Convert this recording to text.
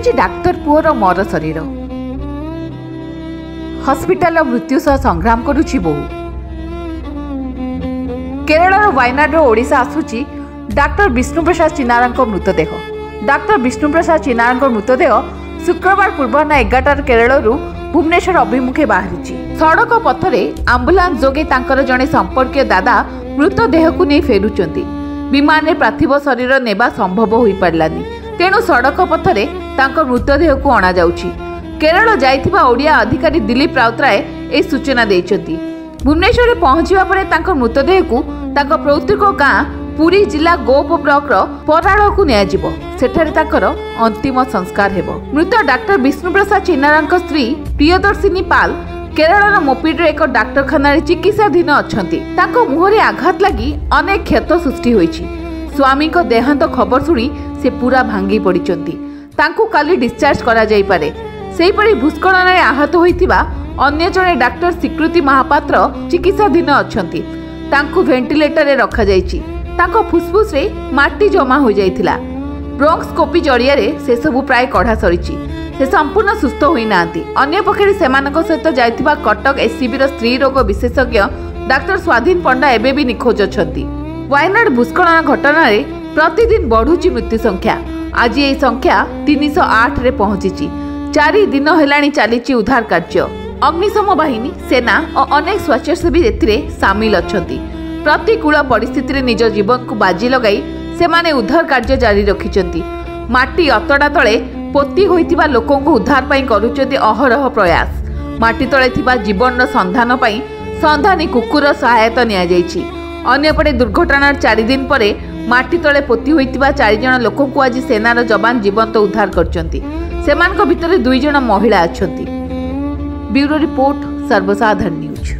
मिलुची doctor poor मर शरीर hospital मृत्यु सह संग्राम करुची बहु। केरल वायनाड ओडिशा आसुची डाक्टर विष्णुप्रसाद चिनार मृतदेह। डाक्टर विष्णुप्रसाद चिनार मृतदेह शुक्रवार पूर्वाह्न 11टार केरल भुवनेश्वर अभिमुखे बाहरी। सड़क पथरे आंबुलांस जोगे तांकर जड़े संपर्कीय दादा मृतदेह को नहीं फेरुचंती। विमान में पार्थिव शरीर नेबा संभव हो पारलानी, तेणु सड़क पथरे तांकर मृतदेह को अणा जाउछि। केरल जाइथिबा ओडिया अधिकारी दिलीप राउतराय ए सूचना देइछंती। भुवनेश्वर में पहुंचवा परे तांकर मृतदेह को तांकर पौतृक गाँ पुरी जिला गोप ब्लॉक पराड़ को नियाजिबो। सेठारे तांकर अंतिम संस्कार हेबो। मृत डाक्टर विष्णुप्रसाद चिनार स्त्री प्रियदर्शिनी पाल केरल मोपिड्रे एक डाक्तरखाना चिकित्साधीन अछंती। तांको मुहरे आघात लगी अनेक क्षत सृष्टि होईछि। स्वामी को देहांत खबर सुनी से पूरा भांगी पड़िचंती। तांको काली डिस्चार्ज करा जाई पारे। सेहीपरि भूस्खलन में आहत होइतिबा अन्य जने डाक्टर स्वीकृति महापात्र चिकित्साधीन अछंती। तांको वेंटिलेटर रे रखा जाईछि। तांको फुसफुस रे माटी जमा हो जाइथिला। ब्रोंकोस्कोपी जरिया से सबु प्राय कढ़ा सरीछि। से संपूर्ण सुस्थ होई नांती। अन्य पक्षे सेमानक सहित जाइथिबा कटक एससीबी स्त्री रोग विशेषज्ञ डाक्टर स्वाधीन पंडा एबे भी निखोज अछंती। वायनाड भूस्खलन घटना रे प्रतिदिन बढ़ुची मृत्यु संख्या। आज यह संख्या 308 रे पहुंची। 4 दिन हेलाणी चलीची उद्धार कार्य। अग्निशम बाहिनी, सेना और अनेक स्वच्छासेवी एथिरे सामिल अछंती। प्रतिकूल परिस्थिति निज जीवन को बाजी लगाई सेमाने उद्धार कार्य जारी रखिछंती। माटी अतड़ा तले पोती होइतिबा लोकों को उद्धार पाई करूचंती अहरह प्रयास। माटी तले थिबा जीवन संधान पाई संधानी कुकुर सहायता निया जाइछि। अन्यपटे दुर्घटनार 4 दिन परे माटी तले पोती होइतिबा 4 जण लोकों को आज सेनार जवान जीवंत उद्धार करचंती। सेमानक भितरे 2 जण महिला अछंती। ब्यूरो रिपोर्ट सर्वसाधारण न्यूज।